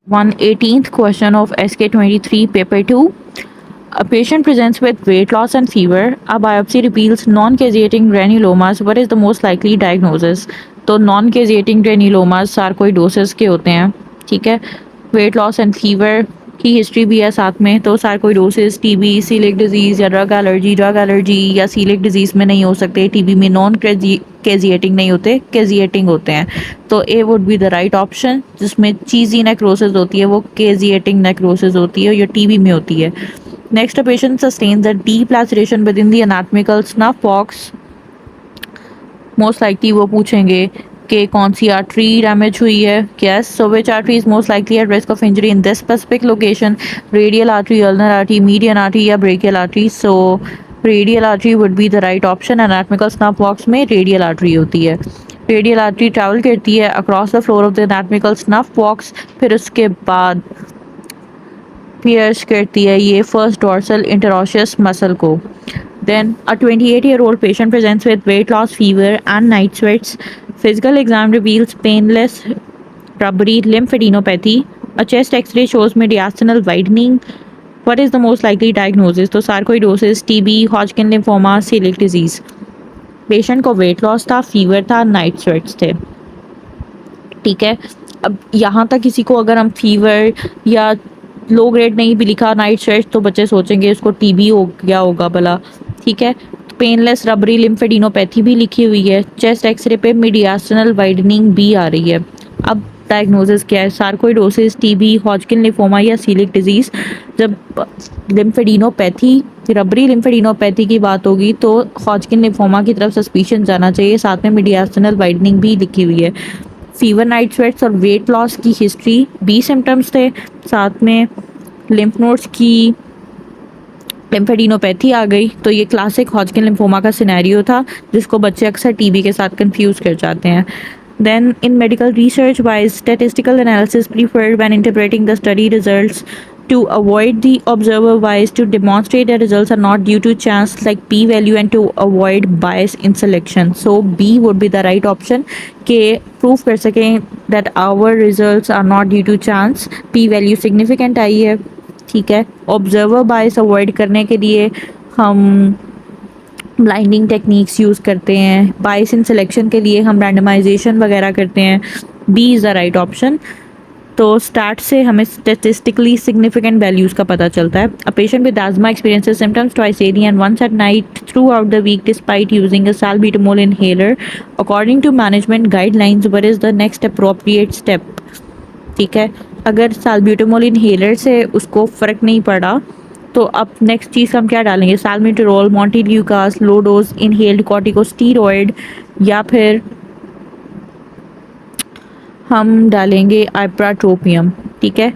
118th question of SK23 paper 2. A patient presents with weight loss and fever. A biopsy reveals non-caseating granulomas. What is the most likely diagnosis? तो non-caseating granulomas sarcoidosis के होते हैं, ठीक है। Weight loss and fever की history भी है साथ में, तो सार्कोइडोसिस, टीबी, सीलिक डिजीज़ या ड्रग एलर्जी या सीलिक डिजीज़ में नहीं हो सकते। टीबी में नॉन कैजिएटिंग नहीं होते, कैजिएटिंग होते हैं। तो A would be the right option. जिसमें चीज़ी नेक्रोसिस होती है वो कैजिएटिंग नेक्रोसिस होती है, या टीबी में होती है। Next, a patient sustains a deep laceration within the anatomical snuff box. Most likely वो पूछेंगे कि कौन सी आर्टरी डैमेज हुई है। Yes, so which artery is most likely at risk of injury in this specific location? Radial artery, ulnar artery, median artery या brachial artery? So radial artery would be the right option. Anatomical snuff box में radial artery होती है। Radial artery travel करती है across the floor of the anatomical snuff box, फिर उसके बाद piers करती है ये फर्स्ट डॉर्सल इंटरओशियस मसल को। Then a 28-year-old patient presents with weight loss, fever, and night sweats. Physical exam reveals painless rubbery lymphadenopathy. A chest X-ray shows mediastinal widening. What is the most likely diagnosis? तो sarcoidosis, TB, Hodgkin lymphoma, celiac disease. Patient को weight loss था, fever था, night sweats थे, ठीक है। अब यहाँ तक किसी को अगर हम फीवर या लो ग्रेड नहीं भी लिखा, नाइट स्वेट्स, तो बच्चे सोचेंगे इसको टीबी हो गया होगा भला, ठीक है। पेनलेस रबरी लिम्फेडिनोपैथी भी लिखी हुई है। चेस्ट एक्सरे पे मीडियास्टिनल वाइडनिंग भी आ रही है। अब डायग्नोसिस क्या है? सार्कोइडोसिस, टीबी, हॉजकिन लिम्फोमा या सीलिक डिजीज़। जब लिम्फेडिनोपैथी, रबरी लिम्फेडिनोपैथी की बात होगी तो हॉजकिन लिम्फोमा की तरफ सस्पिशन जाना चाहिए। साथ में मीडियास्टिनल वाइडनिंग भी लिखी हुई है। फीवर, नाइट स्वेट्स और वेट लॉस की हिस्ट्री, 20 सिम्टम्स थे। साथ में लिम्फ नोड्स की लिम्फेडिनोपैथी आ गई, तो ये क्लासिक हॉजकिन लिम्फोमा का सिनेरियो था, जिसको बच्चे अक्सर टीबी के साथ कंफ्यूज कर जाते हैं। Then in medical research wise, statistical analysis preferred when interpreting the study results to avoid the observer bias, to demonstrate that results are not due to chance like p value, and to avoid bias in selection. So B would be the right option के prove कर सकें that our results are not due to chance, p value significant आई है, ठीक है। Observer बायस avoid करने के लिए हम ब्लाइंडिंग टेक्निक्स यूज़ करते हैं। बायस इन सिलेक्शन के लिए हम रैंडमाइजेशन वगैरह करते हैं। B is the right option. तो स्टार्ट से हमें स्टेटिस्टिकली सिग्निफिकेंट वैल्यूज़ का पता चलता है। A patient with asthma experiences symptoms twice daily and once at night throughout the week despite using a salbutamol inhaler. According to management guidelines, what is the next appropriate step? ठीक है, अगर salbutamol inhaler से उसको फ़र्क नहीं पड़ा तो अब नेक्स्ट चीज़ हम क्या डालेंगे? साल्मेट्रोल, मॉन्टेल्यूकास, लो डोज इनहेल्ड कॉर्टिकोस्टीरॉइड, या फिर हम डालेंगे आइप्राट्रोपियम, ठीक है।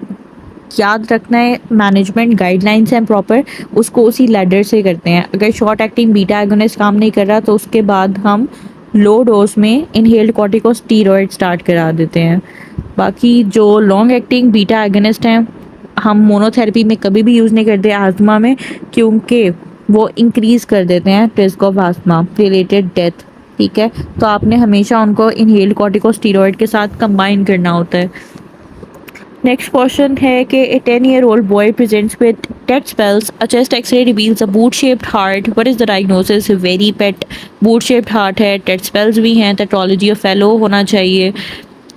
याद रखना है मैनेजमेंट गाइडलाइंस हैं प्रॉपर, उसको उसी लैडर से करते हैं। अगर शॉर्ट एक्टिंग बीटा एगोनिस्ट काम नहीं कर रहा तो उसके बाद हम लो डोज में इनहेल्ड कॉर्टिकोस्टीरॉइड स्टार्ट करा देते हैं। बाकी जो लॉन्ग एक्टिंग बीटा एगोनिस्ट हैं हम मोनोथेरेपी में कभी भी यूज़ नहीं करते आस्थमा में, क्योंकि वो इंक्रीज़ कर देते हैं risk of asthma related death, ठीक है। तो आपने हमेशा उनको इनहेल्ड कॉर्टिकोस्टीरॉइड के साथ कंबाइन करना होता है। नेक्स्ट क्वेश्चन है कि ए 10-year-old boy presents with TET spells. A chest X-ray reveals a boot-shaped heart. What is the diagnosis? Very pet boot-shaped heart है, TET spells भी हैं, टेट्रोलॉजी ऑफ फेलो होना चाहिए,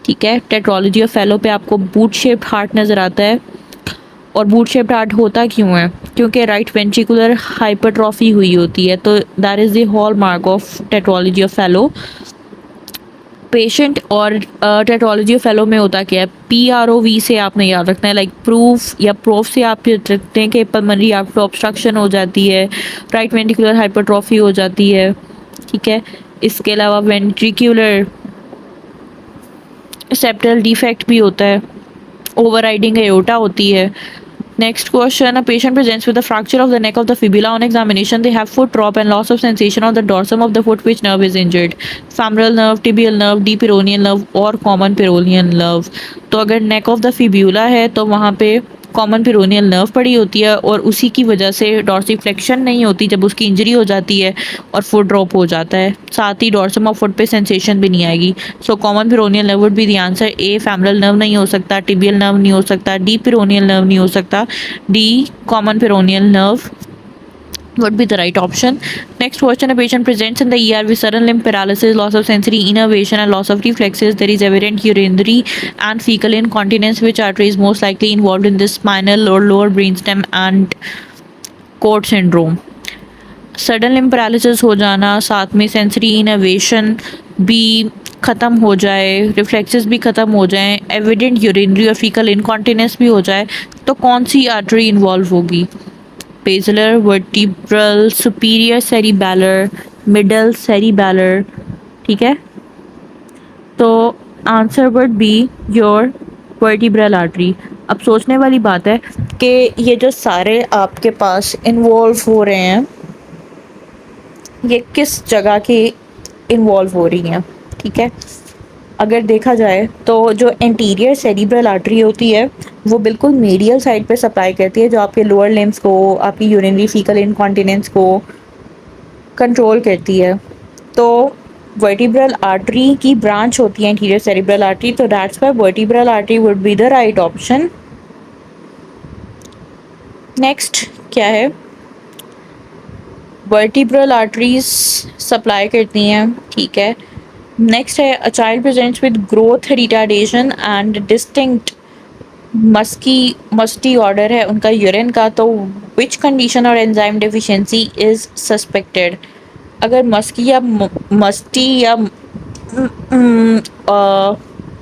ठीक है। टेट्रोलॉजी ऑफ फेलो पे आपको boot-shaped heart नज़र आता है। और boot-shaped heart होता क्यों है? क्योंकि राइट वेंट्रिकुलर हाइपरट्रॉफी हुई होती है, तो that is the hall mark of tetralogy of fellow patient. और टेट्रोलॉजी ऑफ फेलो में होता क्या है? PROV से आपने याद रखना है, लाइक प्रूफ या प्रूफ से आप याद रखते हैं कि पल्मोनरी आर्टरी ऑब्स्ट्रक्शन हो जाती है, राइट वेंट्रिकुलर हाइपरट्रॉफी हो जाती है, ठीक है। इसके अलावा वेंट्रिकुलर सेप्टल डिफेक्ट भी होता है, ओवरराइडिंग एओर्टा होती है। Next question, a patient presents with a fracture of the neck of the fibula. On examination, they have foot drop and loss of sensation on the dorsum of the foot. Which nerve is injured? Femoral nerve, tibial nerve, deep peroneal nerve और common peroneal nerve. तो अगर neck of the fibula है तो वहाँ पे common peroneal nerve पड़ी होती है और उसी की वजह से डॉर्सिफ्लेक्शन नहीं होती जब उसकी इंजरी हो जाती है और फुट ड्रॉप हो जाता है। साथ ही डॉर्सम ऑफ फुट पे सेंसेशन भी नहीं आएगी। So common peroneal nerve would be the answer. A femoral nerve नहीं हो सकता, टिबियल नर्व नहीं हो सकता, डी पेरोनियल नर्व नहीं हो सकता, D common peroneal nerve would be the right option. Next question: a patient presents in the ER with sudden limb paralysis, loss of sensory innervation, and loss of reflexes. There is evident urinary and fecal incontinence. Which artery is most likely involved in this spinal or lower brainstem and cord syndrome? Sudden limb paralysis हो जाना, साथ में sensory innervation भी ख़त्म हो जाए, reflexes भी ख़त्म हो जाएं, एविडेंट यूरिनरी और फीकल इनकॉन्टिनेंस भी हो जाए, तो कौन सी आर्टरी इन्वॉल्व होगी? Basilar, vertebral, superior cerebellar, middle cerebellar. ठीक है, तो answer would be your vertebral artery. अब सोचने वाली बात है कि ये जो सारे आपके पास इन्वॉल्व हो रहे हैं ये किस जगह की इन्वॉल्व हो रही हैं। ठीक है, अगर देखा जाए तो जो एंटीरियर सेरिब्रल आर्टरी होती है वो बिल्कुल मीडियल साइड पे सप्लाई करती है, जो आपके लोअर लिम्स को, आपकी यूरिनरी फीकल इनकॉन्टिनेंस को कंट्रोल करती है। तो वर्टिब्रल आर्टरी की ब्रांच होती है एंटीरियर सेरिब्रल आर्टरी, तो that's why vertebral artery would be the right option. Next क्या है? वर्टिब्रल आर्टरीज सप्लाई करती हैं। ठीक है, नेक्स्ट है a child presents with growth retardation and distinct musty order है उनका यूरिन का, तो विच कंडीशन और एंजाइम डेफिशिएंसी इज सस्पेक्टेड? अगर मस्टी या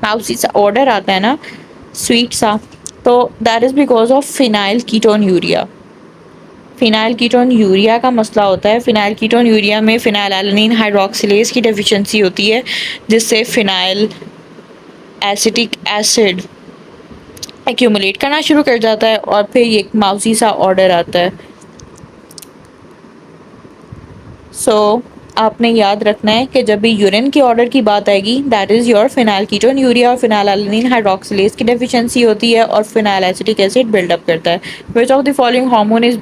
माउसी सा ऑर्डर आता है ना, स्वीट सा, तो that is because of phenyl ketone urea. Phenyl ketone urea का मसला होता है। फिनाइल कीटोन यूरिया में फिनाइलएलनिन हाइड्रोक्सिलेज की डेफिशिएंसी होती है, जिससे फिनाइल एसिटिक एसिड एक्यूमुलेट करना शुरू कर जाता है और फिर एक माउसी सा ऑर्डर आता है। सो आपने याद रखना है कि जब भी यूरिन के ऑर्डर की बात आएगी that is your phenyl ketone urea और फिनाइलएलनिन हाइड्रोक्सिलेज की डेफिशिएंसी होती है और फिनाइल एसिटिक एसिड बिल्डअप करता है। Which of the following hormone is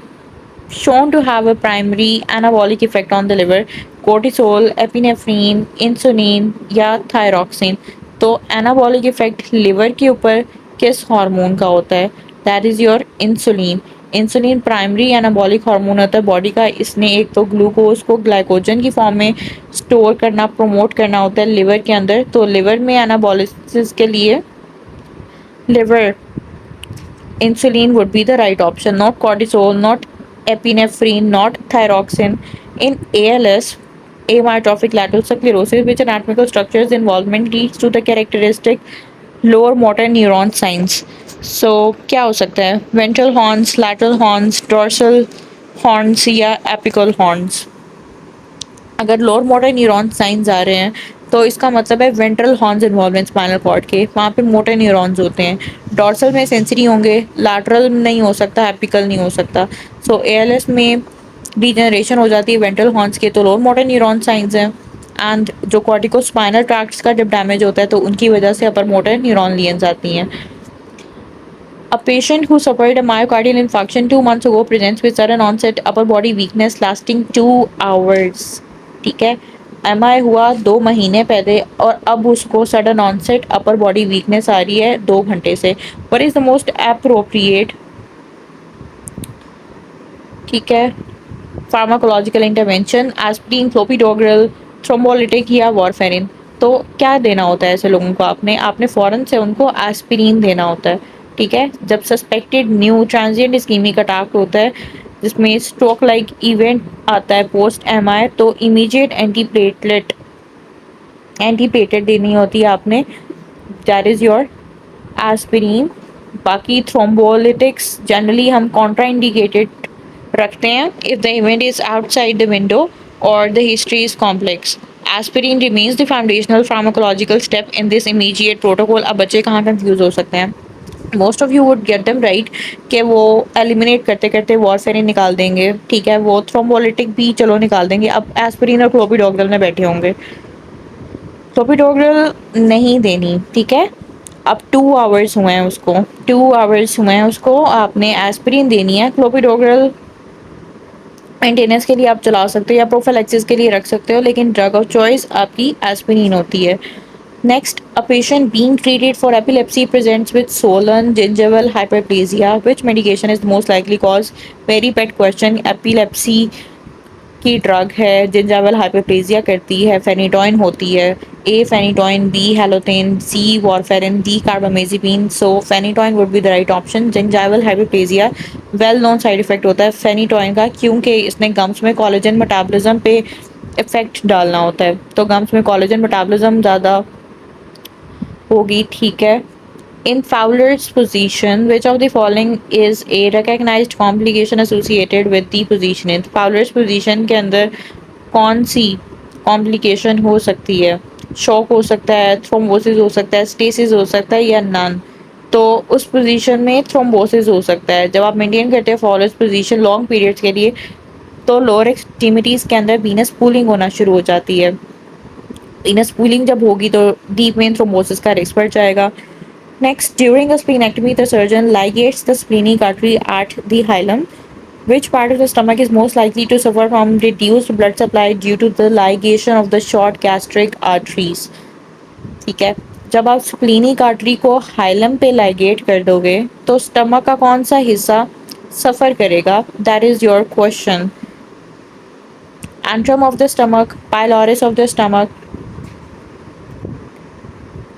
shown to have a primary anabolic effect on the liver? cortisol, epinephrine, insulin या thyroxine? तो anabolic effect liver के ऊपर किस हार्मोन का होता है? that is your insulin. Insulin primary anabolic hormone होता है बॉडी का। इसने एक तो ग्लूकोज को ग्लाइकोजन की फॉर्म में स्टोर करना, प्रमोट करना होता है लिवर के अंदर। तो लिवर में एनाबॉलिसिस के लिए liver insulin would be the right option, not cortisol, not epinephrine, not thyroxine. In ALS, amyotrophic lateral sclerosis, which anatomical structures involvement leads to the characteristic lower motor neuron signs? So क्या हो सकता है? Ventral horns, lateral horns, dorsal horns या apical horns? अगर lower motor neuron science आ रहे हैं तो इसका मतलब है वेंट्रल हॉर्न्स इन्वॉल्व हैं स्पाइनल कॉर्ड के, वहाँ पे मोटर न्यूरॉन्स होते हैं। डॉर्सल में सेंसरी होंगे, लैटरल नहीं हो सकता, एपिकल नहीं हो सकता। सो एएलएस में डिजनरेशन हो जाती है वेंट्रल हॉर्न्स के, तो लोअर मोटर न्यूरॉन साइंस हैं। एंड जो कॉर्टिको स्पाइनल ट्रैक्ट्स का जब डैमेज होता है तो उनकी वजह से अपर मोटर न्यूरॉन लियंस आती हैं। A patient who suffered a myocardial infarction 2 months ago presents with sudden onset upper body weakness lasting 2 hours. ठीक है, MI हुआ 2 महीने पहले और अब उसको sudden onset upper body weakness आ रही है 2 घंटे से। What is the most appropriate, ठीक है, pharmacological intervention? Aspirin, clopidogrel, thrombolytic या वारफेरिन? तो क्या देना होता है ऐसे लोगों को? आपने फ़ौरन से उनको एस्पिरिन देना होता है। ठीक है, जब suspected new transient ischaemic attack होता है जिसमें स्ट्रोक लाइक इवेंट आता है पोस्ट MI, तो इमीडिएट एंटीप्लेटलेट देनी होती है आपने, दैट इज़ योर एस्पिरिन। बाकी थ्रोम्बोलिटिक्स जनरली हम कॉन्ट्रा इंडिकेटेड रखते हैं if the event is outside the window और the history is complex. Aspirin remains the foundational pharmacological step in this immediate protocol. अब बच्चे कहाँ कंफ्यूज हो सकते हैं? Most of you would get them right कि वो एलिमिनेट करते करते वारफेरिन निकाल देंगे। ठीक है, वो थ्रोम्बोलिटिक भी चलो निकाल देंगे, अब एस्पिरिन और क्लोपिडोग्रिल में बैठे होंगे। क्लोपिडोग्रिल नहीं देनी, ठीक है, अब 2 आवर्स हुए हैं उसको, 2 आवर्स हुए हैं उसको, आपने एस्पिरिन देनी है। क्लोपिडोग्रल मेंटेनेंस के लिए आप चला सकते हो या प्रोफिलैक्सिस के लिए रख सकते हो, लेकिन ड्रग ऑफ चॉइस आपकी एस्पिरिन होती है। Next, a patient being treated for epilepsy presents with swollen gingival hyperplasia. Which medication is the most likely cause? Very pet question. Epilepsy की ड्रग है, जिंजावल हाइपरप्लेजिया करती है, फेनिटोइन होती है। A phenytoin, B halothane, C warfarin, D carbamazepine. So phenytoin would be the right option. Gingival hyperplasia well known side effect होता है phenytoin का, क्योंकि इसने गम्स में कोलेजन मेटाबॉलिज्म पे इफेक्ट डालना होता है, तो गम्स में कोलेजन मेटाबॉलिज्म ज़्यादा होगी। ठीक है। In Fowler's position, which of the following is a recognized complication associated with the position? In Fowler's position के अंदर कौन सी कॉम्प्लिकेशन हो सकती है? शॉक हो सकता है, थ्रोम्बोसिस हो सकता है, स्टेसिस हो सकता है या नन? तो उस पोजीशन में थ्रोम्बोसिस हो सकता है। जब आप मेंटेन करते हैं फॉलोअर्स पोजीशन लॉन्ग पीरियड्स के लिए, तो लोअर एक्सट्रीमिटीज़ के अंदर वीनस पूलिंग होना शुरू हो जाती है। वीनस पूलिंग जब होगी तो डीप वेन थ्रोम्बोसिस का रिस्क बढ़ जाएगा। Next, during a splenectomy, the surgeon ligates the splenic artery at the hilum. Which part of the stomach is most likely to suffer from reduced blood supply due to the ligation of the short gastric arteries? ठीक है। जब आप splenic artery को hilum पे ligate कर दोगे तो stomach का कौन सा हिस्सा सफ़र करेगा? That is your question. Antrum of the stomach, pylorus of the stomach,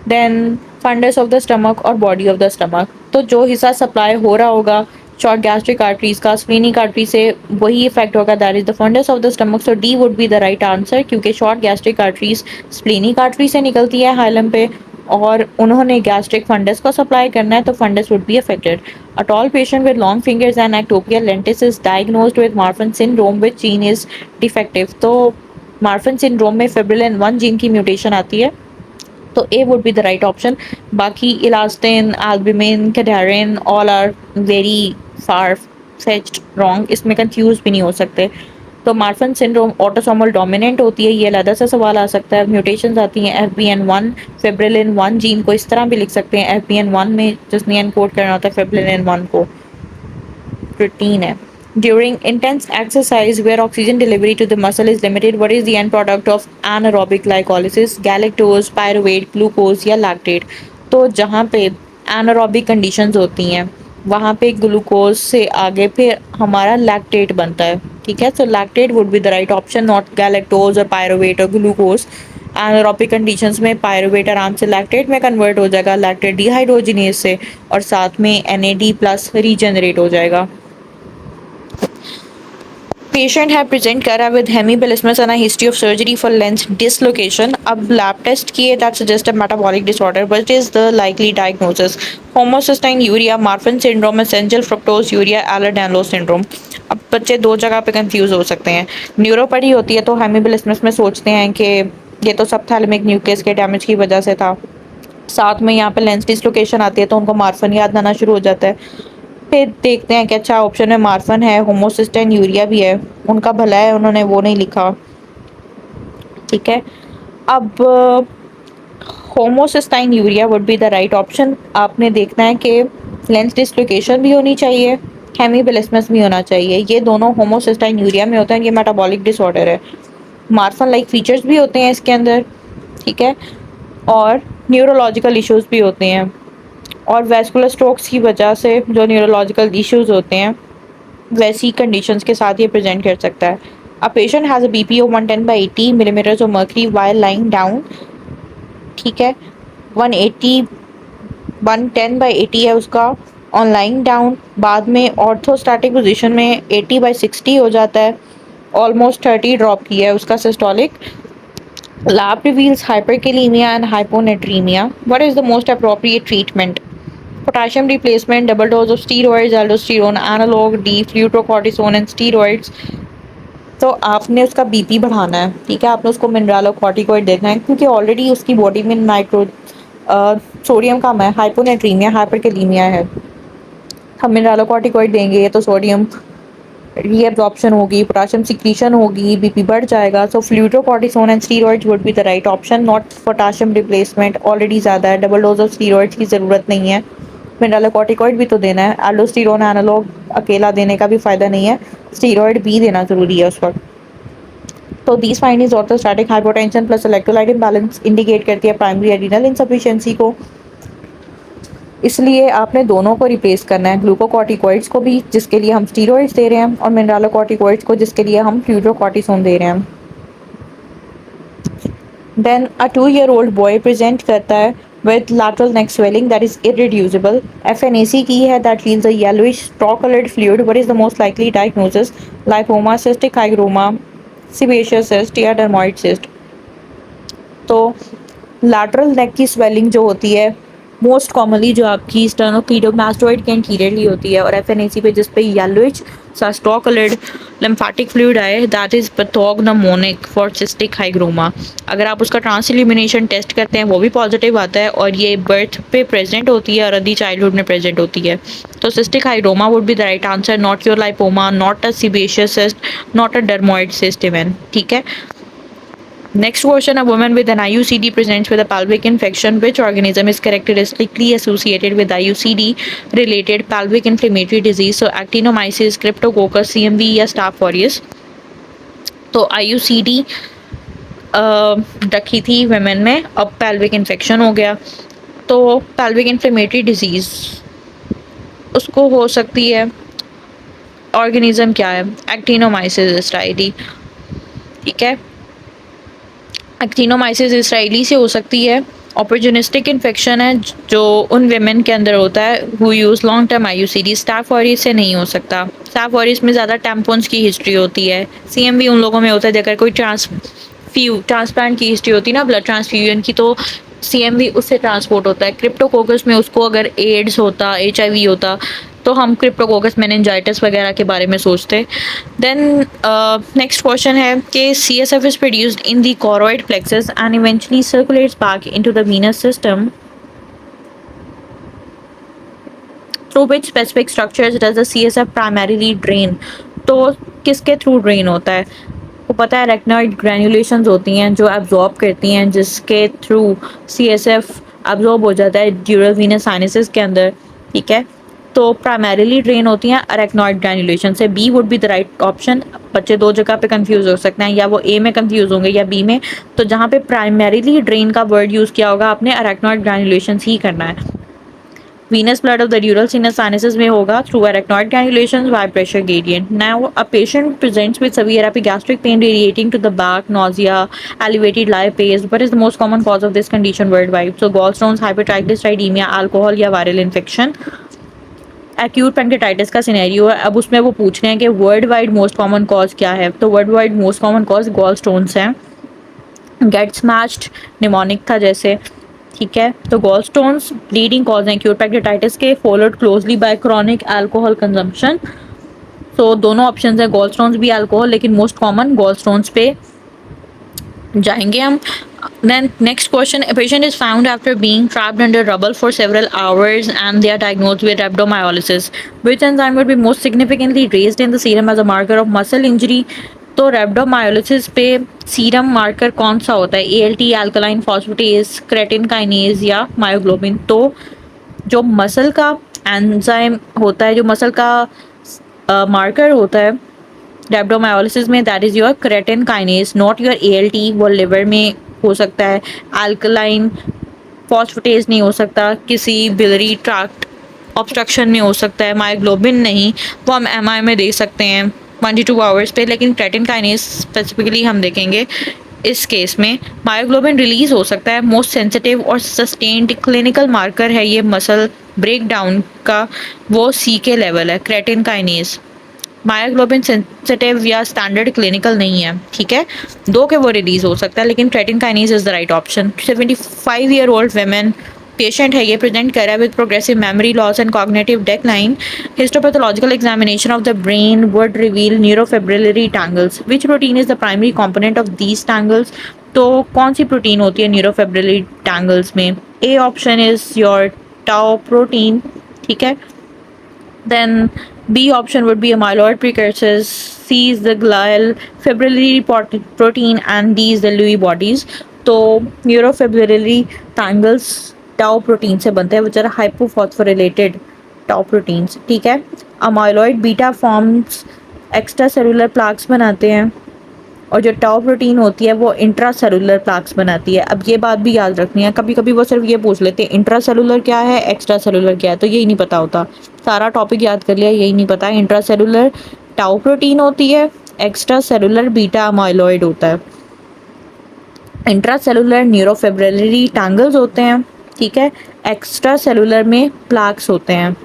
then fundus of the stomach और बॉडी ऑफ द स्टमक। तो जो हिस्सा सप्लाई हो रहा होगा शॉर्ट गैस्ट्रिक आर्टरीज का स्प्लीनिक आर्टरी से, वही इफेक्ट होगा, that is the fundus of the stomach. So D would be the right answer, क्योंकि short gastric arteries splenic artery से निकलती है हाइलम पे और उन्होंने गैस्ट्रिक फंडस को सप्लाई करना है, तो fundus would be affected. A tall patient with long fingers and ectopia lentis is diagnosed with Marfan syndrome, which gene is defective? तो मार्फन सिंड्रोम में फिब्रिलिन 1 जीन की म्यूटेशन आती है, तो A would be the right option. बाकी elastin, albumin, cadherin all are very far fetched wrong, इसमें confuse भी नहीं हो सकते। तो मार्फन सिंड्रोम ऑटोसोमल डोमिनेंट होती है, ये अलग से सवाल आ सकता है। म्यूटेशंस आती हैं FBN1, फिब्रिलिन 1 जीन को इस तरह भी लिख सकते हैं FBN1 में, जिसने एनकोड करना होता है फिब्रिलिन 1 को, प्रोटीन है। During intense exercise where oxygen delivery to the muscle is limited, what is the end product of anaerobic glycolysis? Galactose, pyruvate, glucose या lactate? तो जहाँ पे anaerobic conditions होती हैं वहाँ पे ग्लूकोज से आगे फिर हमारा लैक्टेट बनता है। ठीक है, so lactate would be the right option, not galactose और pyruvate और ग्लूकोज। anaerobic conditions में पायरुवेट आराम से लैक्टेट में कन्वर्ट हो जाएगा लैक्टेट डिहाइड्रोजिनेज से, और साथ में NAD प्लस रीजनरेट हो जाएगा। Patient have present करा with hemiplegismus and a history of surgery for lens dislocation. अब lab test किए that suggest a metabolic disorder. What is the likely diagnosis? Homocystinuria, Marfan syndrome, essential fructose urea, Ehlers-Danlos syndrome. अब बच्चे दो जगह पे confuse हो सकते हैं। न्यूरोपैथी होती है तो हेमीप्लेजिमस में सोचते हैं कि ये तो सबथैलेमिक न्यूक्लियस के डैमेज की वजह से था, साथ में यहाँ पे लेंस डिसलोकेशन आती है तो उनको मार्फन याद आना शुरू हो जाता है। फिर देखते हैं कि अच्छा ऑप्शन में मार्फन है, होमोसिस्टाइन यूरिया भी है, उनका भला है उन्होंने वो नहीं लिखा। ठीक है, अब homocystinuria would be the right option. आपने देखना है कि लेंस डिसलोकेशन भी होनी चाहिए, हेमीप्लेजिमस भी होना चाहिए, ये दोनों होमोसिस्टाइन यूरिया में होता है, ये मेटाबॉलिक डिसऑर्डर है। मार्फन लाइक फीचर्स भी होते हैं इसके अंदर, ठीक है, और न्यूरोलॉजिकल इश्यूज भी होते हैं, और वेस्कुलर स्ट्रोक्स की वजह से जो न्यूरोलॉजिकल इश्यूज होते हैं वैसी कंडीशंस के साथ ये प्रेजेंट कर सकता है। A patient has a BP of 110/80 millimetres of mercury while lying down. ठीक है, 180 110/80 है उसका ऑन लाइंग डाउन, बाद में ऑर्थोस्टैटिक पोजीशन में 80/60 हो जाता है, ऑलमोस्ट 30 ड्रॉप किया है उसका systolic. Lab reveals hyperkalemia and hyponatremia. What is the most appropriate treatment? Potassium replacement, double dose of steroids, aldosterone analog, D flutorocortisone and steroids. तो आपने उसका BP बढ़ाना है, ठीक है, आपने उसको मिनरलोकॉर्टिकॉइड देना है क्योंकि ऑलरेडी उसकी बॉडी में सोडियम कम है, हाइपोनेट्रीमिया हाइपरकैलीमिया है। हम मिनरलोकॉर्टिकॉइड देंगे तो सोडियम रीअब्जॉर्प्शन होगी, पोटाशियम सिक्रीशन होगी, बीपी बढ़ जाएगा. So fludrocortisone and steroids would be the right option, not potassium replacement. Already ज़्यादा है, डबल डोज ऑफ स्टीरॉइड्स की ज़रूरत नहीं है. मिनरलोकॉर्टिकॉइड भी तो देना है, एल्डोस्टेरोन एनालॉग अकेला देने का भी फ़ायदा नहीं है, स्टीरॉइड भी देना ज़रूरी है उस वक्त. तो these findings orthostatic hypotension plus electrolyte imbalance indicate करती है प्राइमरी एडिनल इनसफिशिएंसी को. इसलिए आपने दोनों को रिप्लेस करना है, ग्लूकोकॉर्टिकॉइड्स को भी जिसके लिए हम स्टीरॉइड्स दे रहे हैं और मिनरलोकॉर्टिकॉइड्स को जिसके लिए हम फ्लूइडोकॉर्टिसोन दे रहे हैं. देन अ 2-year-old बॉय प्रेजेंट करता है with lateral neck swelling that is irreducible. FNAC की है that leaves a yellowish straw-colored fluid. What is the most likely diagnosis? Lipoma, cystic hygroma, sebaceous cyst या dermoid cyst. तो lateral neck की swelling जो होती है मोस्ट कॉमनली जो आपकी स्टर्नोक्लीडोमास्टोइड के एंटीरियरली होती है और एफएनएसी पे जिस पे येलोइश सा स्ट्रॉ कलर्ड लिम्फेटिक फ्लूइड आए, that is pathognomonic for cystic hygroma. अगर आप उसका ट्रांस इल्यूमिनेशन टेस्ट करते हैं वो भी पॉजिटिव आता है और ये बर्थ पे प्रेजेंट होती है और अर्ली चाइल्डहुड में प्रेजेंट होती है. तो cystic hygroma would be the right answer, not your lipoma, not a sebaceous cyst, not a dermoid cyst even. ठीक है. Next question, a woman with an IUCD presents with a pelvic infection. Which organism is characteristically associated with IUCD related pelvic inflammatory disease? So actinomyces, Cryptococcus, CMV या Staph aureus. तो IUCD रखी थी women में, अब pelvic infection हो गया. तो pelvic inflammatory disease उसको हो सकती है, organism क्या है? Actinomyces israeli. ठीक है. एक्टिनोमाइसिस इसराइली से हो सकती है. ऑपर्चुनिस्टिक इन्फेक्शन है जो उन वेमेन के अंदर होता है who use long term IUCD. Staff orris से नहीं हो सकता. स्टाफ ऑरिस में ज़्यादा टैम्पोन्स की हिस्ट्री होती है. सीएमवी उन लोगों में होता है अगर कोई ट्रांसप्लांट की हिस्ट्री होती है ना, ब्लड ट्रांसफ्यूजन की, तो सीएमवी उससे ट्रांसपोर्ट होता है. क्रिप्टोकोकस में उसको अगर एड्स होता, एचआईवी होता, तो हम क्रिप्टोकोकस मेनिंजाइटिस वगैरह के बारे में सोचते. देन नेक्स्ट क्वेश्चन है कि CSF is produced in the choroid plexus and eventually circulates back into the venous system. Through which specific structures does the CSF primarily drain. तो किसके थ्रू ड्रेन होता है? वो पता है रेटिनॉइड ग्रैन्युलेशंस होती हैं जो एब्जॉर्ब करती हैं, जिसके थ्रू CSF एब्जॉर्ब हो जाता है ड्यूरल वीनस साइनसेस के अंदर. ठीक है. तो प्राइमरीली ड्रेन होती हैं अरेक्नॉइड ग्रैन्युलेशन से. B would be the right option. बच्चे दो जगह पे कंफ्यूज हो सकते हैं, या वो ए में कंफ्यूज होंगे या बी में. तो जहाँ पे प्राइमरीली ड्रेन का वर्ड यूज़ किया होगा आपने अरेक्नॉइड ग्रैन्युलेशन ही करना है. Venous blood of the dural sinus sinuses में होगा through arachnoid granulations by pressure gradient. Now, a patient presents with severe epigastric pain radiating to the back, nausea, elevated lipase. What is the most common cause of this condition worldwide? So, gallstones, hypertriglyceridemia, alcohol या viral infection. Acute pancreatitis का scenario है. अब उसमें वो पूछ रहे हैं कि world wide most common cause क्या है. तो world wide most common cause gall stones हैं. गेट स्मैश्ड निमोनिक था जैसे. ठीक है. तो गॉल स्टोन्स लीडिंग कॉज हैं एक्यूट पेंक्रेटाइटिस के, followed closely by chronic alcohol consumption. तो दोनों ऑप्शन है, गॉल स्टोन्स भी अल्कोहल, लेकिन मोस्ट कॉमन गॉल स्टोन्स पे जाएंगे हम. Then next question, a patient is found after being trapped under rubble for several hours and they are diagnosed with rhabdomyolysis. Which enzyme would be most significantly raised in the serum as a marker of muscle injury? तो rhabdomyolysis पे serum marker कौन सा होता है? ALT, alkaline phosphatase, creatine kinase या myoglobin. तो जो muscle का एंजाइम होता है, जो मसल का मार्कर होता है rhabdomyolysis में, that is your creatine kinase, not your ALT. वो लिवर में हो सकता है. अल्कलाइन फॉस्फेटेज नहीं हो सकता, किसी बिलरी ट्रैक्ट ऑब्स्ट्रक्शन में हो सकता है. मायोग्लोबिन नहीं, वो हम MI में देख सकते हैं 1 to 2 आवर्स पे. लेकिन क्रेटिन काइनेज स्पेसिफिकली हम देखेंगे इस केस में. मायोग्लोबिन रिलीज हो सकता है. मोस्ट सेंसिटिव और सस्टेन्ड क्लिनिकल मार्कर है ये मसल ब्रेक डाउन का, वो C के लेवल है, क्रेटिन काइनेज. मायोग्लोबिन सेंसिटिव या स्टैंडर्ड क्लिनिकल नहीं है. ठीक है. दो के वो रिलीज हो सकता है, लेकिन creatine kinase is the right option. 75-year-old women patient है ये, प्रेजेंट कर रहा है with progressive memory loss and cognitive decline. Histopathological examination of the brain would reveal neurofibrillary tangles. Which protein is the primary component of these tangles. तो कौन सी protein होती है न्यूरोफिब्रिलरी टैंगल्स में? A option is your tau protein. ठीक है. Then B option would be amyloid precursors, C is the glial fibrillary protein, and D is the Lewy bodies. तो neurofibrillary tangles tau protein से बनते हैं which are हाइपोफॉस्फोरिलेटेड tau proteins, ठीक है। Amyloid beta forms extra cellular plaques बनाते हैं और जो टाउ प्रोटीन होती है वो इंट्रा सेलुलर प्लाक्स बनाती है। अब ये बात भी याद रखनी है, कभी कभी वो सिर्फ ये पूछ लेते हैं इंट्रा सेलुलर क्या है, एक्स्ट्रा सेलुलर क्या है, तो यही नहीं पता होता। सारा टॉपिक याद कर लिया, यही नहीं पता। इंट्रा सेलुलर टाउ प्रोटीन होती है, एक्स्ट्रा सेलुलर बीटा अमाइलॉइड होता है। इंट्रा सेलुलर न्यूरोफिब्रिलरी टैंगल्स होते हैं, ठीक है। एक्स्ट्रा सेलुलर में प्लाक्स होते हैं।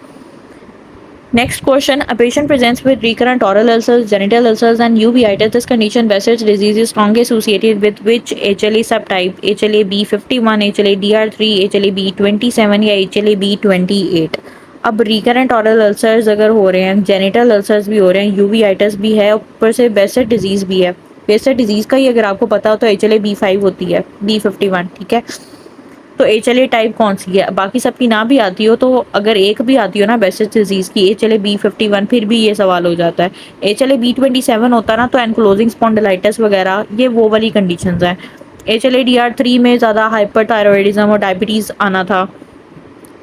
Next question, a patient presents with recurrent oral ulcers, genital ulcers and uveitis. This condition, Behçet's disease, is strongly associated with which HLA subtype? HLA-B51, HLA-DR3, HLA-B27 या HLA-B28? अब recurrent ऑरल ulcers अगर हो रहे हैं, genital ulcers भी हो रहे हैं, यूवीआइटिस भी है, ऊपर से बेसेट डिजीज़ भी है। बेसेट डिजीज़ का ही अगर आपको पता हो तो HLA-B5 होती है, B51, ठीक है। तो HLA टाइप कौन सी है, बाकी सबकी ना भी आती हो तो अगर एक भी आती हो ना बेसेट डिजीज़ की, HLA-B51, फिर भी ये सवाल हो जाता है। HLA-B27 होता ना तो एनक्लोजिंग स्पॉन्डिलाइटिस वगैरह, ये वो वाली कंडीशंस हैं। HLA-DR3 में ज़्यादा हाइपरथायरॉयडिज्म और डायबिटीज़ आना था।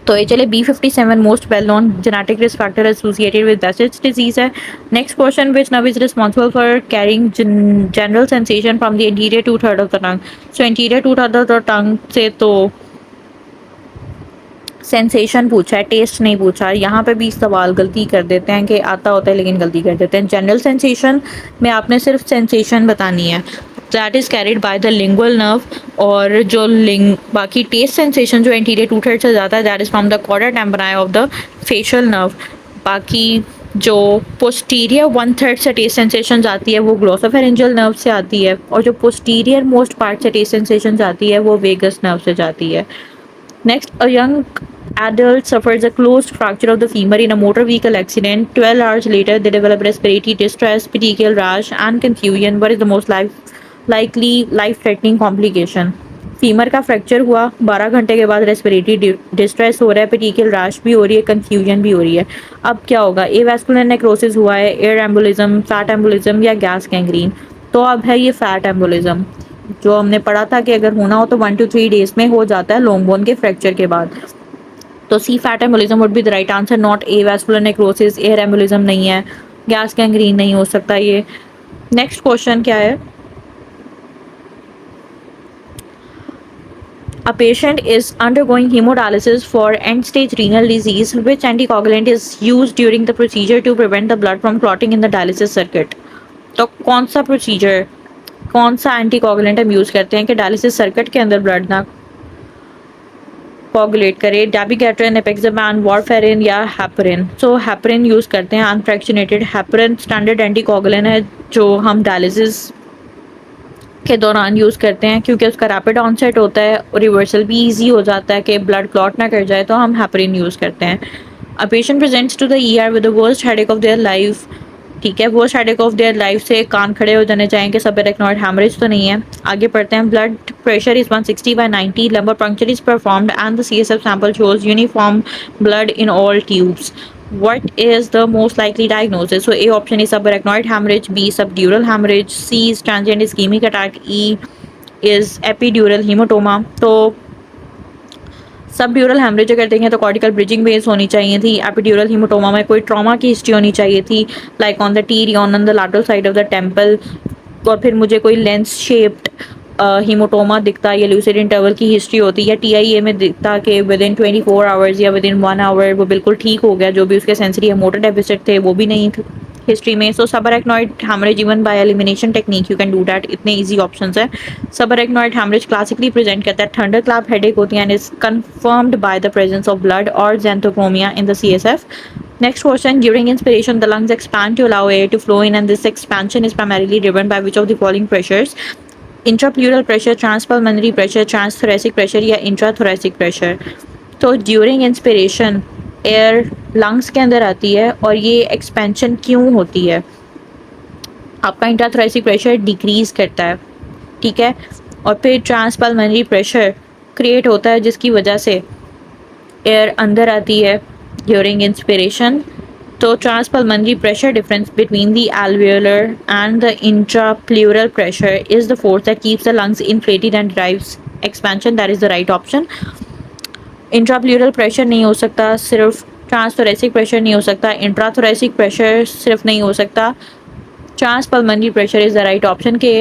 तो HLA-B57 most well known genetic risk factor associated with Behçet's disease है। Next question, which nerve is responsible for carrying general sensation from the anterior two third of the tongue? So anterior two third of the tongue से तो sensation पूछा है, test नहीं पूछा। यहाँ पे भी सवाल गलती कर देते हैं कि आता होता है लेकिन गलती कर देते हैं। जनरल सेंसेशन में आपने सिर्फ सेंसेशन बतानी है, that is carried by the lingual nerve. और जो बाकी टेस्ट सेंसेशन जो एंटीरियर टू थर्ड से जाता है, that is from the chorda tympani of the facial nerve. बाकी जो पोस्टीरियर 1/3 से टेस्ट सेंसेशन आती है वो ग्लोसोफेरेंजियल नर्व से आती है, और जो पोस्टीरियर मोस्ट पार्ट से टेस्ट सेंसेशन आती है वो वेगस नर्व से जाती है। Next, a young adult suffers a closed fracture of the femur in a motor vehicle accident. 12 hours later, they develop respiratory distress, petechial rash, and confusion. What is the most likely life-threatening complication? Femur का fracture हुआ, 12 घंटे के बाद respiratory distress हो रहा है, पेटिकल rash भी हो रही है, कन्फ्यूजन भी हो रही है। अब क्या होगा? एवास्कुलर नेक्रोसिस हुआ है, एयर एम्बोलिज्म, फैट एम्बोलिज्म या गैस गैंग्रीन? तो अब है ये फैट एम्बोलिज्म, जो हमने पढ़ा था कि अगर होना हो तो 1 to 3 डेज में हो जाता है लॉन्ग बोन के फ्रैक्चर के बाद। तो C fat embolism would be the right answer, not avascular necrosis. Air embolism नहीं है, गैस गैंग्रीन नहीं हो सकता ये। नेक्स्ट क्वेश्चन क्या है? A patient is undergoing hemodialysis for end-stage renal disease. Which anticoagulant is used during the procedure to prevent the blood from clotting in the dialysis circuit? तो कौन सा प्रोसीजर, कौन सा एंटीकोगुलेंट हम यूज़ करते हैं कि डायलिसिस सर्किट के अंदर ब्लड ना कोगुलेट करे? डैबिगेट्रिन, एपेक्सामान, वारफेरिन या हेपरिन? सो हेपरिन यूज़ करते हैं, अनफ्रैक्शनेटेड हेपरिन स्टैंडर्ड एंटीकोगुलेंट है जो हम डायलिसिस के दौरान यूज़ करते हैं, क्योंकि उसका रैपिड ऑनसेट होता है और रिवर्सल भी इजी हो जाता है कि ब्लड क्लॉट ना कर जाए, तो हम हेपरिन यूज़ करते हैं। A patient presents to the ER with the worst headache of their life, ठीक है, worst headache of their life से कान खड़े हो जाने चाहिए, सबएरेक्नॉइड हैमरेज तो नहीं है। आगे पढ़ते हैं। Blood pressure is 160/90, lumbar puncture is performed and the CSF sample shows uniform blood in all tubes. What is the most likely diagnosis? So A option is subarachnoid hemorrhage, B subdural hemorrhage, C is transient ischemic attack, E is epidural hematoma. तो सब ड्यूरल haemorrhage अगर देखें तो cortical bridging base होनी चाहिए थी। Epidural हीमोटोमा में कोई ट्रॉमा की हिस्ट्री होनी चाहिए थी, लाइक ऑन द टीर या on the lateral side of the temple. और फिर मुझे कोई लेंस शेप्ड हीमोटोमा दिखता या ल्यूसिड इंटरवल की हिस्ट्री होती, या TIA में दिखता कि विद इन 24 आवर्स या विद इन 1 आवर वो बिल्कुल ठीक हो गया, जो भी उसके सेंसरी या मोटर डेफिसिट थे वो भी नहीं हिस्ट्री में। So subarachnoid haemorrhage even by elimination technique you can do that, इतने इजी ऑप्शंस है। सबअरेक्नॉइड हैमरेज क्लासिकली प्रेजेंट करता है थंडर क्लैप हेडेक होती है and is confirmed by the presence of blood और xanthochromia in the CSF. Next question, during inspiration the lungs expand to allow air to flow in and this expansion is primarily driven by which of the following pressures? Intrapleural pressure, transpulmonary pressure, transthoracic pressure या intrathoracic pressure? तो during inspiration air lungs के अंदर आती है और ये expansion क्यों होती है? आपका इंट्राथोरेसिक प्रेशर डिक्रीज करता है, ठीक है, और फिर ट्रांसपल्मोनरी प्रेशर क्रिएट होता है जिसकी वजह से एयर अंदर आती है ड्यूरिंग इंस्पिरेशन तो transpulmonary pressure difference between the alveolar and the intrapleural pressure is the force that keeps the lungs inflated and drives expansion. That is the right option. Intrapleural pressure नहीं हो सकता, सिर्फ ट्रांसथोरेसिक pressure नहीं हो सकता, intrathoracic pressure सिर्फ नहीं हो सकता, transpulmonary pressure is the right option के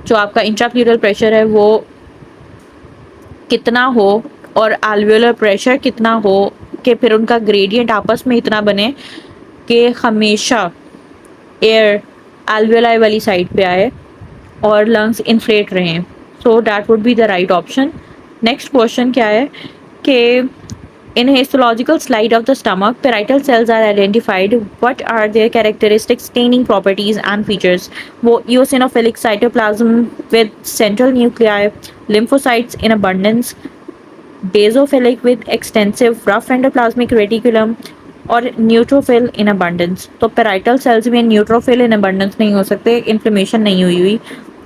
जो आपका इंट्राप्लूरल प्रेशर है वो कितना हो और एल्वियोलर प्रेशर कितना हो कि फिर उनका ग्रेडियंट आपस में इतना बने कि हमेशा एयर एल्वियोलाई वाली साइड पे आए और लंग्स इन्फ्लेट रहें. So that would be the right option. Next question क्या है कि in histological slide of the stomach, parietal cells are identified. What are their characteristic staining properties and features? वो eosinophilic cytoplasm with central nuclei, lymphocytes in abundance, basophilic with extensive rough endoplasmic reticulum और neutrophil in abundance. तो parietal cells में neutrophil in abundance नहीं हो सकते, inflammation नहीं हुई.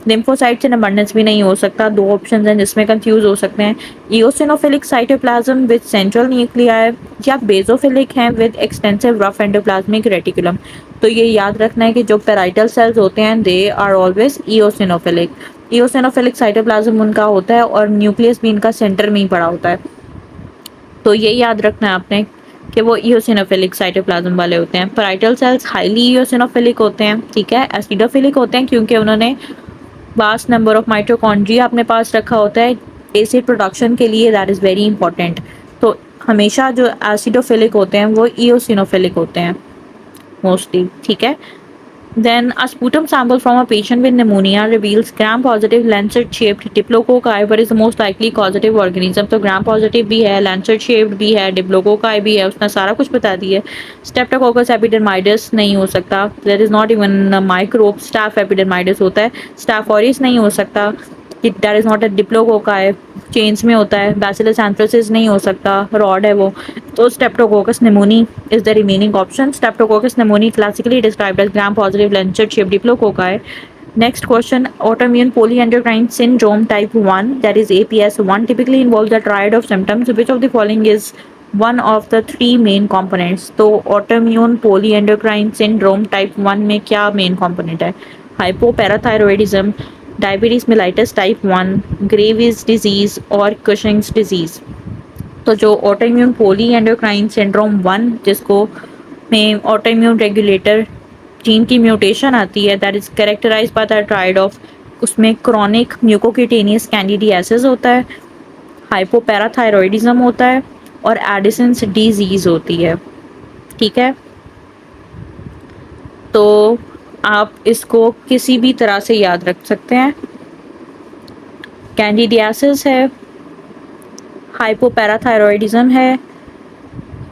Lymphocytes in abundance भी नहीं हो सकता. दो ऑप्शन हैं जिसमें कंफ्यूज हो सकते हैं. Eosinophilic cytoplasm with central nuclei या बेसोफिलिक हैं with extensive rough endoplasmic reticulum. तो ये याद रखना है कि जो पेराइटल सेल्स होते हैं they are always eosinophilic. Eosinophilic cytoplasm उनका होता है और न्यूक्लियस भी इनका सेंटर में ही पड़ा होता है. तो ये याद रखना है आपने कि वो इओसिनोफिलिक साइटोप्लाज्म वाले होते हैं. पेराइटल सेल्स हाईली इओसिनोफिलिक होते हैं, ठीक है, एसिडोफिलिक होते हैं क्योंकि उन्होंने वास्ट नंबर ऑफ माइटोकॉन्ड्रिया अपने पास रखा होता है एसिड प्रोडक्शन के लिए. That is very important. तो हमेशा जो एसिडोफिलिक होते हैं वो इओसिनोफिलिक होते हैं मोस्टली, ठीक है. Then a sputum sample from a patient with pneumonia reveals gram-positive lancet-shaped diplococci, but is the most likely causative organism. तो gram-positive भी है, lancet-shaped भी है, diplococci भी है, उसने सारा कुछ बता दिया. Streptococcus epidermidis नहीं हो सकता. There is not even a microbe. Staph epidermidis होता है. Staph aureus नहीं हो सकता. That is not a diplococci. Chains में होता है. Bacillus anthracis नहीं हो सकता, रॉड है वो. तो Streptococcus pneumoniae is the remaining option. Streptococcus pneumoniae classically described as gram-positive lancet-shaped diplococci. Next question, autoimmune polyendocrine syndrome type 1, that is APS1, typically involves a triad of symptoms. Which of the following is one of the three main components? तो autoimmune polyendocrine syndrome type 1 में क्या main component है? Hypoparathyroidism, diabetes mellitus type 1, Graves disease और Cushing's disease. तो जो autoimmune poly endocrine syndrome 1 जिसको में autoimmune regulator gene की म्यूटेशन आती है, that is characterise by the triad of, उसमें क्रॉनिक म्यूकोक्यूटेनियस कैंडिडियासिस होता है, हाइपोपैराथायरॉयडिज्म होता है और एडिसन्स डिजीज़ होती है, ठीक है. तो आप इसको किसी भी तरह से याद रख सकते हैं. कैंडिडियासिस है, हाइपोपैराथायरॉयडिज्म है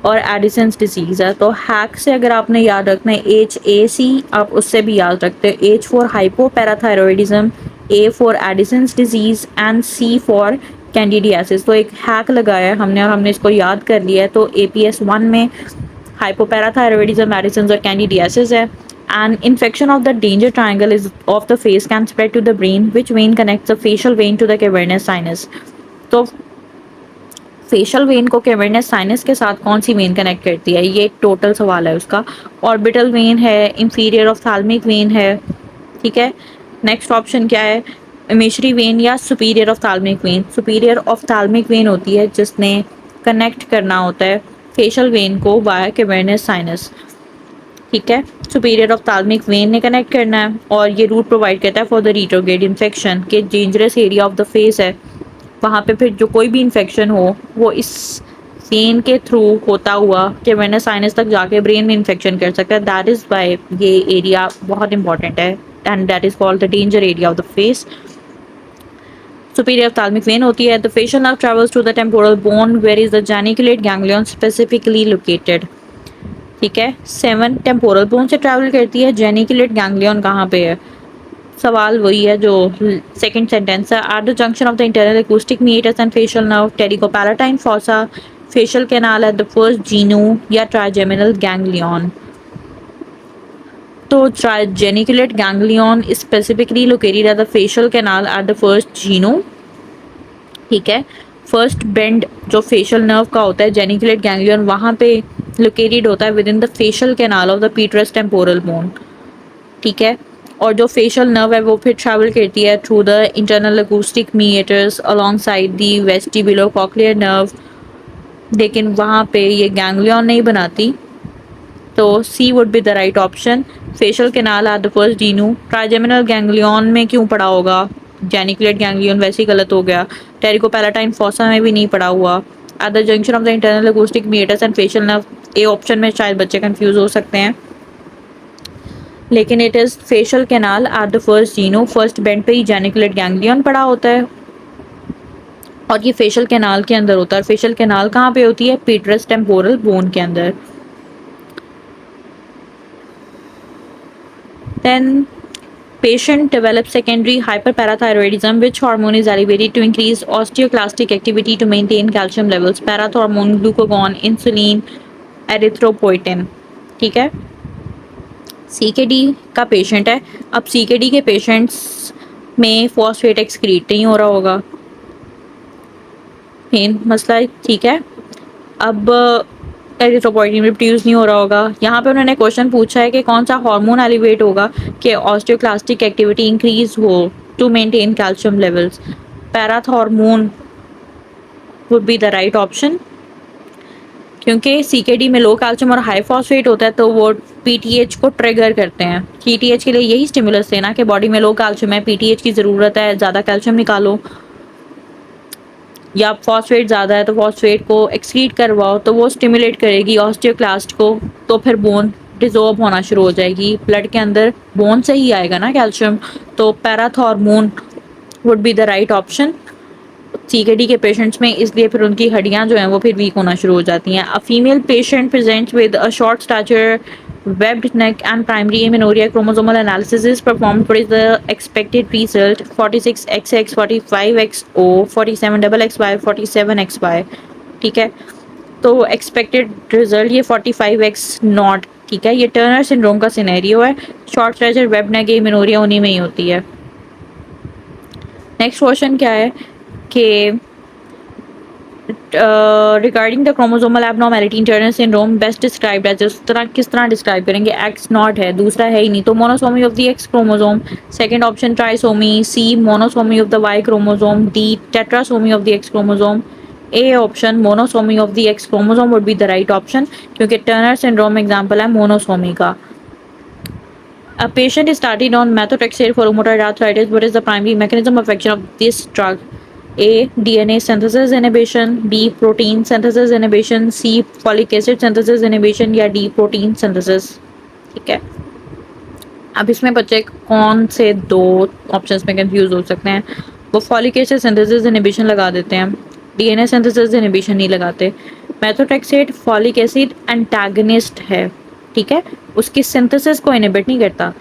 और एडिसन्स डिजीज़ है. तो हैक से अगर आपने याद रखना है HAC, आप उससे भी याद रखते हैं. H for hypoparathyroidism, A for Edison's disease and C for candidiasis. तो एक हैक लगाया है हमने और हमने इसको याद कर लिया है. तो APS1 में हाइपोपैराथायरॉयडिज्म, एडिसन्स और कैंडिडियासिस है. An infection of the danger triangle is of the face can spread to the brain. Which vein connects the facial vein to the cavernous sinus? तो फेशियल वेन को cavernous sinus के साथ कौन सी when connect करती है, ये एक total सवाल है उसका. ऑर्बिटल वेन है, इंफीरियर ऑफ्थाल्मिक वेन है, ठीक है. नेक्स्ट ऑप्शन क्या है, इमेशरी वेन या superior ophthalmic when. Superior ophthalmic vein होती है जिसने कनेक्ट करना होता है फेशियल वेन को वाया कैवर्नस साइनस, ठीक है. सुपीरियर ऑफ्थाल्मिक वेन ने कनेक्ट करना है और ये रूट प्रोवाइड करता है फॉर द रिट्रोग्रेड इन्फेक्शन के dangerous area of the face है, वहाँ पे फिर जो कोई भी इन्फेक्शन हो वो इस वेन के थ्रू होता हुआ कैवर्नस साइनस तक जाके ब्रेन में इन्फेक्शन कर सकता है. दैट इज़ वाई ये एरिया बहुत इंपॉर्टेंट है and that is called the danger area of the face. Superior ophthalmic vein होती है. The facial nerve travels to the temporal bone where is the geniculate ganglion specifically located, ठीक है. 7 temporal bone से travel करती है. Geniculate ganglion कहाँ पे है, सवाल वही है जो सेकंड सेंटेंस है. At the junction of the internal acoustic meatus and facial nerve pterygopalatine fossa facial canal at the first genu या ट्राइजेमिनल गैंग्लियन. तो geniculate ganglion specifically located at the facial canal at the first genu, ठीक है. First bend जो facial nerve का होता है geniculate ganglion वहाँ पे लोकेटेड होता है with in the facial canal of the Peters temporal bone, ठीक है। और जो फेशियल नर्व है वो फिर ट्रैवल करती है through the internal acoustic meatus alongside the vestibulocochlear nerve, लेकिन वहाँ पे ये गैंग्लियन नहीं बनाती। तो C would be the right option. Facial canal at the first genu. Trigeminal ganglion में क्यों पड़ा होगा, जेनिकुलेट गैंग्लियन वैसे ही गलत हो गया। टेरिकोपैलेटाइन फॉसा में भी नहीं पड़ा हुआ। At the junction of the internal acoustic meatus and facial nerve, A option में शायद बच्चे कंफ्यूज हो सकते हैं, लेकिन it is facial canal at the first genu. First bend पे ही जेनिकुलेट गैंग्लियन पड़ा होता है और ये फेशियल कैनाल के अंदर होता है। फेशियल कैनाल कहाँ पे होती है, पीटरस टेम्पोरल बोन के अंदर। Then patient develops secondary hyperparathyroidism. Which hormone is elevated to increase osteoclastic activity to maintain calcium levels? Parathormone, glucagon, insulin, erythropoietin, ठीक है। CKD का पेशेंट है। अब CKD के पेशेंट्स में फॉस्फेट एक्सक्रीट नहीं हो रहा होगा, मेन मसला है, ठीक है। अब एरिथ्रोपोइटिन भी प्रोड्यूस नहीं हो रहा होगा। यहाँ पे उन्होंने क्वेश्चन पूछा है कि कौन सा हार्मोन एलिवेट होगा कि ऑस्टियोक्लास्टिक एक्टिविटी इंक्रीज हो to maintain calcium levels. Parathormone would be the right option, क्योंकि सीकेडी में लो कैल्शियम और हाई फॉस्फेट होता है तो वो पीटीएच को ट्रिगर करते हैं। पीटीएच के लिए यही स्टिमुलस देना कि बॉडी में लो कैल्शियम है, पीटीएच की ज़रूरत है, ज़्यादा कैल्शियम निकालो, या फॉस्फेट ज़्यादा है तो फॉस्फेट को एक्सक्रीट करवाओ, तो वो स्टिमुलेट करेगी ऑस्टियोक्लास्ट को, तो फिर बोन डिजॉल्व होना शुरू हो जाएगी। ब्लड के अंदर बोन से ही आएगा ना कैल्शियम, तो parathormone would be the right option CKD के पेशेंट्स में, इसलिए फिर उनकी हड्डियां जो हैं वो फिर वीक होना शुरू हो जाती हैं। A female patient presents with a short stature, webbed neck and primary amenorrhea. Chromosomal analysis is performed. What is the expected result? 46XX, 45XO, 47XXY, 47XY, ठीक है। तो एक्सपेक्टेड रिजल्ट ये 45X नॉट, ठीक है। ये टर्नर सिंड्रोम का scenario है। Short stature web नेक amenorrhoea उन्हीं में ही होती है। नेक्स्ट क्वेश्चन क्या है कि regarding the chromosomal abnormality in Turner syndrome best described as, किस तरह डिस्क्राइब करेंगे। एक्स नॉट है, दूसरा है ही नहीं, तो monosomy of the X chromosome. Second option trisomy, C monosomy of the Y chromosome, D tetrasomy of the X chromosome. A option monosomy of the X chromosome would be the right option, क्योंकि Turner syndrome example है monosomy का। A patient is started on methotrexate for rheumatoid arthritis. What is the primary mechanism of action of this drug? A. DNA synthesis inhibition, B. protein synthesis inhibition, C. folic acid synthesis inhibition, या D. protein synthesis, ठीक है। अब इसमें बच्चे कौन से दो options में कंफ्यूज हो सकते हैं, वो फॉलिक एसिड सिंथेसिस इनहिबिशन लगा देते हैं, डीएनए सिंथेसिस इनहिबिशन नहीं लगाते। मेथोट्रेक्सेट फॉलिक एसिड एंटागनिस्ट है, ठीक है, उसकी सिंथेसिस को इनहिबिट नहीं करता।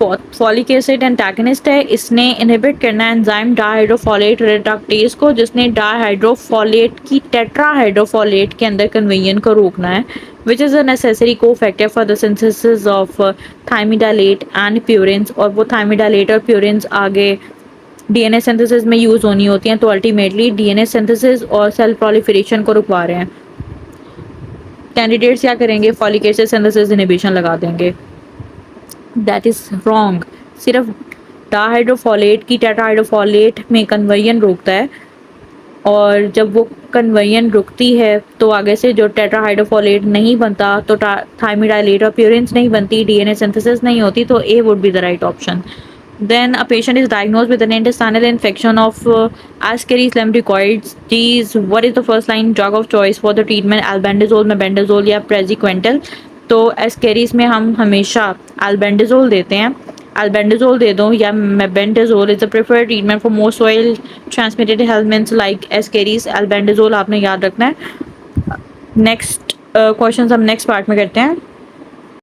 फॉलिक एसिड एंटागनिस्ट है, इसने इनहिबिट करना है एंजाइम डाइहाइड्रोफोलेट रिडक्टेज को, जिसने डाइहाइड्रोफोलेट की टेट्राहाइड्रोफोलेट के अंदर कन्वेयन को रोकना है, which is a necessary cofactor for the synthesis of thymidylate and purines. और वो थाइमिडालेट और प्यूरिन्स आगे डीएनए सिंथेसिस में यूज़ होनी होती हैं, तो अल्टीमेटली डीएनए सिंथेसिस और सेल प्रोलिफरेशन को रुकवा रहे हैं। कैंडिडेट्स क्या करेंगे, फॉलिक एसिड सिंथेसिस इनहिबिशन लगा देंगे। That is wrong. सिर्फ डाइहाइड्रोफोलेट की टेट्राहाइड्रोफोलेट में कन्वर्जन रोकता है, और जब वो कन्वर्जन रुकती है तो आगे से जो टेट्राहाइड्रोफोलेट नहीं बनता, तो थाइमिडाइलेट और प्यूरिन्स नहीं बनती, डीएनए सिंथेसिस नहीं होती, तो A would be the right option. Then a patient is diagnosed with an intestinal infection of Ascaris lambdocoides. These, what is the first line drug of choice for the treatment? Albendazole, mebendazole या praziquantel। तो Ascaris में हम हमेशा albendazole देते हैं, albendazole दे दो, या mebendazole is the preferred treatment for most soil transmitted ailments like Ascaris। albendazole आपने याद रखना है। नेक्स्ट क्वेश्चन हम नेक्स्ट पार्ट में करते हैं।